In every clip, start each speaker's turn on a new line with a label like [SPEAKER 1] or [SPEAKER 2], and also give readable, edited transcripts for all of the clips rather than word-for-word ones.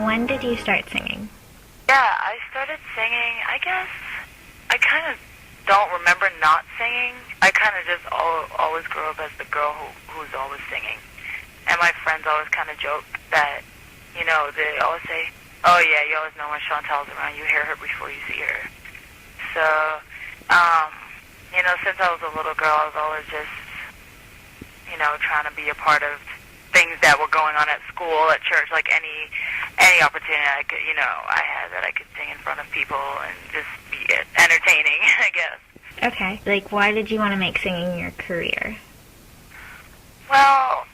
[SPEAKER 1] when did you start singing?
[SPEAKER 2] Yeah, I started singing, I guess, I kind of don't remember not singing. I kind of just always grew up as the girl who's always singing. And my friends always kind of joke that, you know, they always say, oh yeah, you always know when Shontelle's around, you hear her before you see her. So, you know, since I was a little girl, I was always just, you know, trying to be a part of things that were going on at school, at church, like any opportunity I could, you know, I had that I could sing in front of people and just be entertaining, I guess.
[SPEAKER 1] Okay. Like, why did you want to make singing your career?
[SPEAKER 2] Well,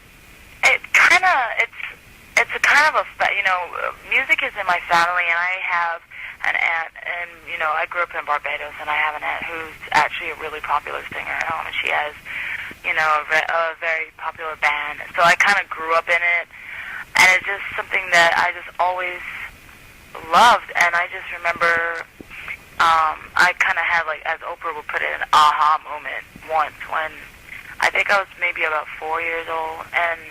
[SPEAKER 2] it's a kind of a, you know, music is in my family, and I have an aunt, and, you know, I grew up in Barbados, and I have an aunt who's actually a really popular singer at home, and she has, you know, a very popular band. So I kind of grew up in it, and it's just something that I just always loved. And I just remember I kind of had, like, as Oprah would put it, an aha moment once when I think I was maybe about 4 years old, and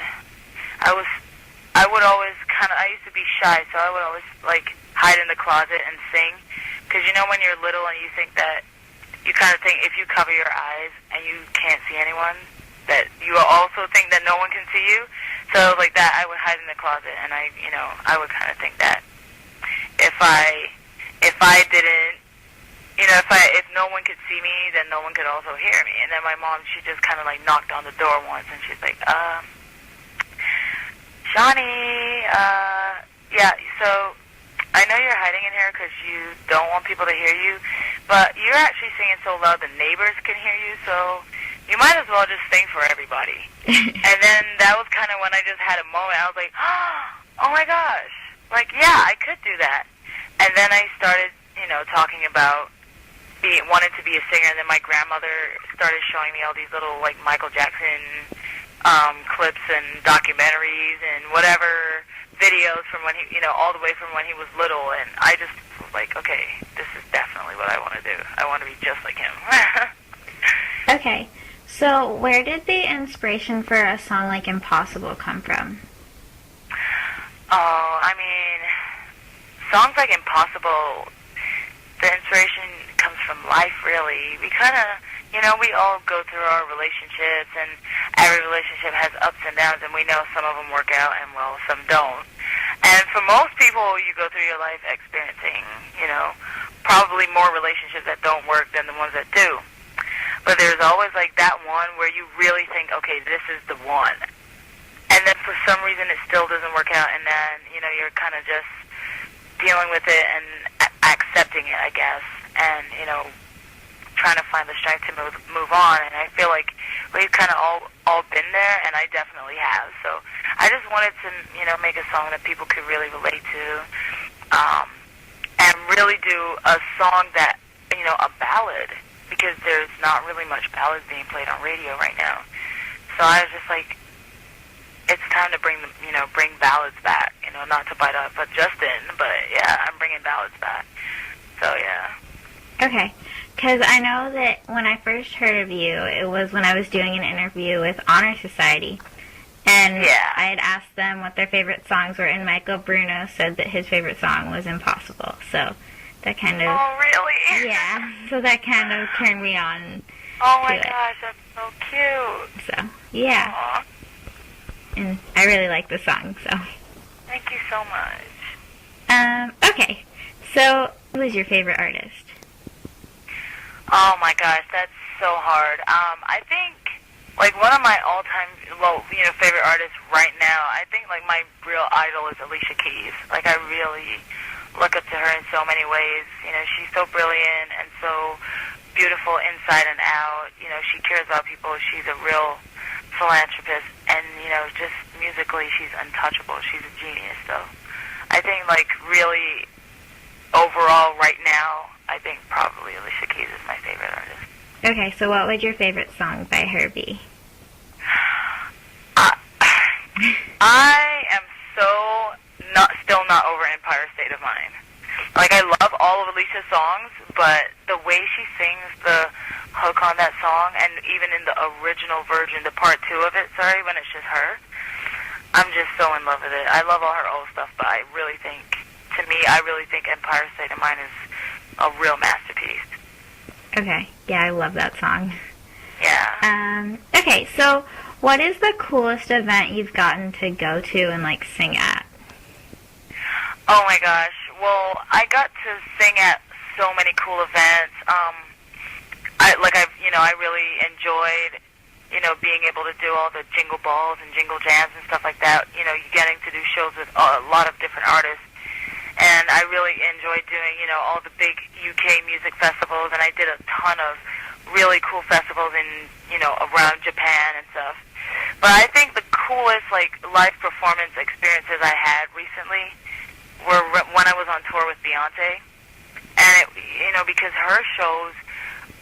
[SPEAKER 2] I would always I used to be shy, so I would always, like, hide in the closet and sing. Because, you know, when you're little and you think that, you kind of think if you cover your eyes and you can't see anyone, that you also think that no one can see you. So like that, I would hide in the closet, and I would kind of think that if I didn't, you know, if no one could see me, then no one could also hear me. And then my mom, she just kind of like knocked on the door once, and she's like, Shawnee, yeah, so I know you're hiding in here because you don't want people to hear you, but you're actually singing so loud the neighbors can hear you, so you might as well just sing for everybody. And then that was kind of when I just had a moment. I was like, oh my gosh, like, yeah, I could do that. And then I started, you know, talking about wanting to be a singer, and then my grandmother started showing me all these little, like, Michael Jackson clips and documentaries and whatever videos from when he, you know, all the way from when he was little, and I just was like, okay, this is definitely what I want to do. I want to be just like him.
[SPEAKER 1] Okay, so where did the inspiration for a song like Impossible come from?
[SPEAKER 2] Oh, I mean, songs like Impossible, the inspiration comes from life, really. We kind of, you know, we all go through our relationships, and every relationship has ups and downs, and we know some of them work out and, well, some don't. And for most people, you go through your life experiencing, you know, probably more relationships that don't work than the ones that do. But there's always, like, that one where you really think, okay, this is the one. And then for some reason it still doesn't work out, and then, you know, you're kind of just dealing with it and accepting it, I guess, and, you know, trying to find the strength to move on. And I feel like we've kind of all been there, and I definitely have. So I just wanted to, you know, make a song that people could really relate to, and really do a song that, you know, a ballad, because there's not really much ballads being played on radio right now. So I was just like, it's time to bring ballads back, you know, not to bite up but Justin, but yeah, I'm bringing ballads back. So yeah.
[SPEAKER 1] Okay, because I know that when I first heard of you, it was when I was doing an interview with Honor Society, and
[SPEAKER 2] yeah.
[SPEAKER 1] I had asked them what their favorite songs were, and Michael Bruno said that his favorite song was Impossible, so that kind of...
[SPEAKER 2] Oh, really?
[SPEAKER 1] Yeah, so that kind of turned me on.
[SPEAKER 2] Oh my gosh, that's so cute.
[SPEAKER 1] So, yeah.
[SPEAKER 2] Aww.
[SPEAKER 1] And I really like the song, so...
[SPEAKER 2] Thank you so much.
[SPEAKER 1] Okay, so who is your favorite artist?
[SPEAKER 2] Oh my gosh, that's so hard. I think, like, one of my all-time, favorite artists right now, I think, like, my real idol is Alicia Keys. Like, I really look up to her in so many ways. You know, she's so brilliant and so beautiful inside and out. You know, she cares about people. She's a real philanthropist, and, you know, just musically, she's untouchable. She's a genius. So I think, like, really, overall, right now, I think probably Alicia Keys is my favorite artist.
[SPEAKER 1] Okay, so what would your favorite song by her be?
[SPEAKER 2] I am still not over Empire State of Mind. Like, I love all of Alicia's songs, but the way she sings the hook on that song, and even in the original version, the part 2 of it, when it's just her, I'm just so in love with it. I love all her old stuff, but I really think, to me, I really think Empire State of Mind is a real masterpiece.
[SPEAKER 1] Okay, yeah, I love that song.
[SPEAKER 2] Yeah.
[SPEAKER 1] Okay, so what is the coolest event you've gotten to go to and, like, sing at?
[SPEAKER 2] Oh my gosh. Well, I got to sing at so many cool events. I really enjoyed, being able to do all the jingle balls and jingle jams and stuff like that. Getting to do shows with a lot of different artists. And I really enjoyed doing, all the big UK music festivals, and I did a ton of really cool festivals in, around Japan and stuff. But I think the coolest, live performance experiences I had recently were when I was on tour with Beyonce. And, because her shows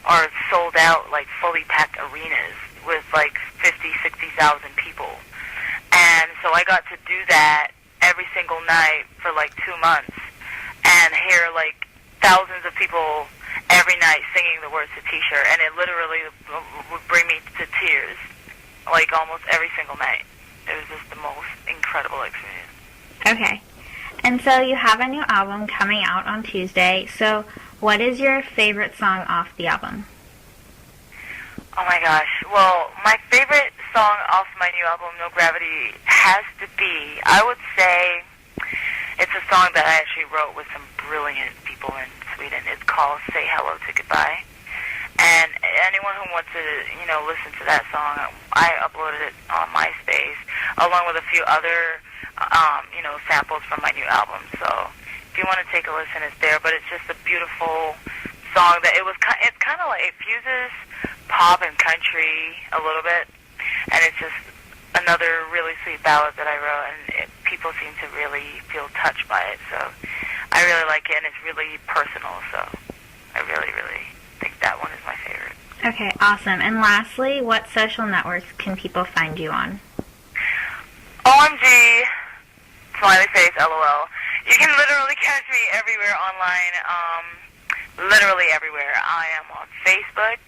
[SPEAKER 2] are sold out, fully packed arenas with, 50, 60,000 people. And so I got to do that every single night for, 2 months and hear, thousands of people every night singing the words to T-shirt. And it literally would bring me to tears, almost every single night. It was just the most incredible experience.
[SPEAKER 1] Okay. And so you have a new album coming out on Tuesday. So what is your favorite song off the album?
[SPEAKER 2] Oh my gosh. Well, my favorite song off my new album, No Gravity, has to be, I would say, it's a song that I actually wrote with some brilliant people in Sweden. It's called Say Hello to Goodbye. And anyone who wants to, listen to that song, I uploaded it on MySpace, along with a few other, samples from my new album. So if you want to take a listen, it's there. But it's just a beautiful song that it's kind of it fuses pop and country a little bit. And it's just another really sweet ballad that I wrote, and people seem to really feel touched by it. So I really like it, and it's really personal. So I really, really think that one is my favorite.
[SPEAKER 1] Okay, awesome. And lastly, what social networks can people find you on?
[SPEAKER 2] OMG, smiley face, LOL. You can literally catch me everywhere online, literally everywhere. I am on Facebook.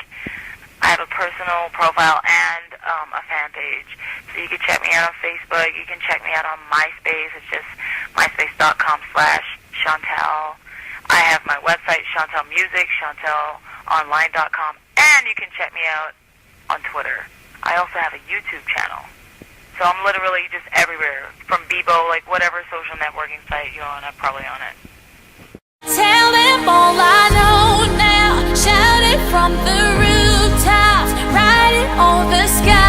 [SPEAKER 2] I have a personal profile and a fan page. So you can check me out on Facebook. You can check me out on MySpace. It's just myspace.com/Shontelle. I have my website, Shontelle Music, ShontelleOnline.com, and you can check me out on Twitter. I also have a YouTube channel. So I'm literally just everywhere, from Bebo, whatever social networking site you're on, I'm probably on it.
[SPEAKER 3] Tell them all I know now, shout it from the rooftops, write it on the sky.